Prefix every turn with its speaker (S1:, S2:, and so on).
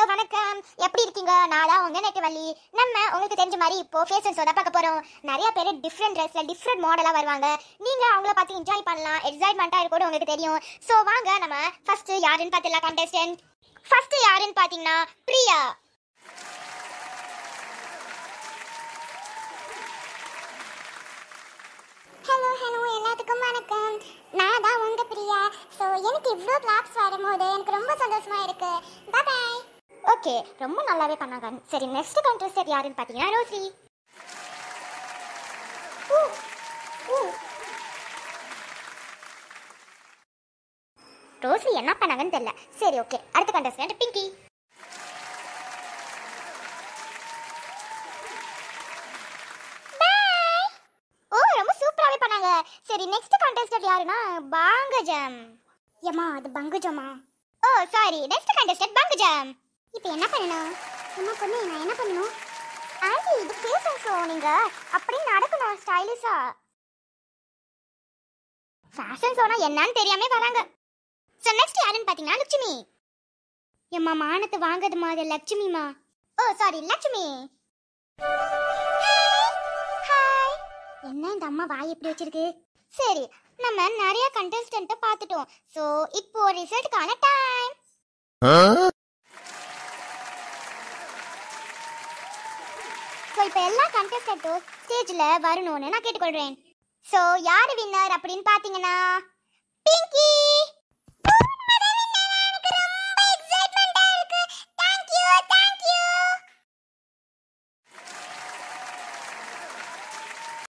S1: Hello வணக்கம், எப்படி இருக்கீங்க? நான் தான் உங்க நெட்டவள்ளி. நம்ம உங்களுக்கு தெரிஞ்ச மாதிரி இப்போ ஃபேஷன் ஷோ தான் பார்க்க போறோம். நிறைய பேர் டிஃப்ரெண்ட் ட்ரெஸ்ல டிஃப்ரெண்ட் மாடலா வருவாங்க. நீங்க அவங்கள பார்த்து என்ஜாய் பண்ணலாம், எக்ஸைட்மெண்ட்டா இருக்கும் உங்களுக்கு தெரியும். ஸோ வாங்க நம்ம ஃபர்ஸ்ட் யாருன்னு பார்த்துலாம். கண்டெஸ்டன்ட் ஃபர்ஸ்ட் யாருன்னு பார்த்தீங்கன்னா பிரியா. ஹலோ எல்லாத்துக்கும் வணக்கம். நான் தான் உங்க பிரியா. ஸோ எனக்கு இவ்வளோ கிளாப்ஸ் வரும்போது எனக்கு ரொம்ப சந்தோஷமா இருக்கு. பாய். ஓகே, ரொம்ப நல்லாவே பண்ணாங்க. சரி, நெக்ஸ்ட் கண்டெஸ்டன்ட் யாருன்னு பார்த்தீங்கன்னா ரோசி. ரோசி என்ன பண்ணாங்கன்னு தெரியல. சரி, ஓகே, அடுத்த கண்டெஸ்டன்ட் பிங்கி. ஓ, ரொம்ப சூப்பராவே பண்ணாங்க. சரி, நெக்ஸ்ட் கண்டெஸ்டன்ட் யாருன்னா பங்கஜம். ஏமா அது பங்கஜமா? ஓ சாரி, நெக்ஸ்ட் கண்டெஸ்டன்ட் பங்கஜம். இப்போ என்ன பண்ணணும்? என்ன பண்ணு? நான் என்ன பண்ணணும்? ஆண்டி, இது ஃபேஷன் ஷோ, நீங்க அப்படியே நடக்கணும் ஸ்டைலிஷா. ஃபேஷன் ஷோனா என்னன்னு தெரியாம வராங்க. சோ நெக்ஸ்ட் யாருன்னு பாத்தீங்கன்னா லட்சுமி. எம்மா மானத்தை வாங்குறது மாதிரி லட்சுமிமா. ஓ சாரி, லட்சுமி. ஹாய். என்ன இந்த அம்மா வாய் எப்படி வச்சிருக்கு? சரி, நம்ம நிறைய கண்டெஸ்டன்ட்ட பார்த்துட்டோம். சோ இப்போ ரிசல்ட்கான டைம். ஸோ இப்போ எல்லா கண்டெஸ்டன்ட்டும் ஸ்டேஜில் வரணும்னு நான் கேட்டுக்கொள்கிறேன். ஸோ யார் வின்னர் அப்படின்னு பார்த்தீங்கன்னா பிங்கி.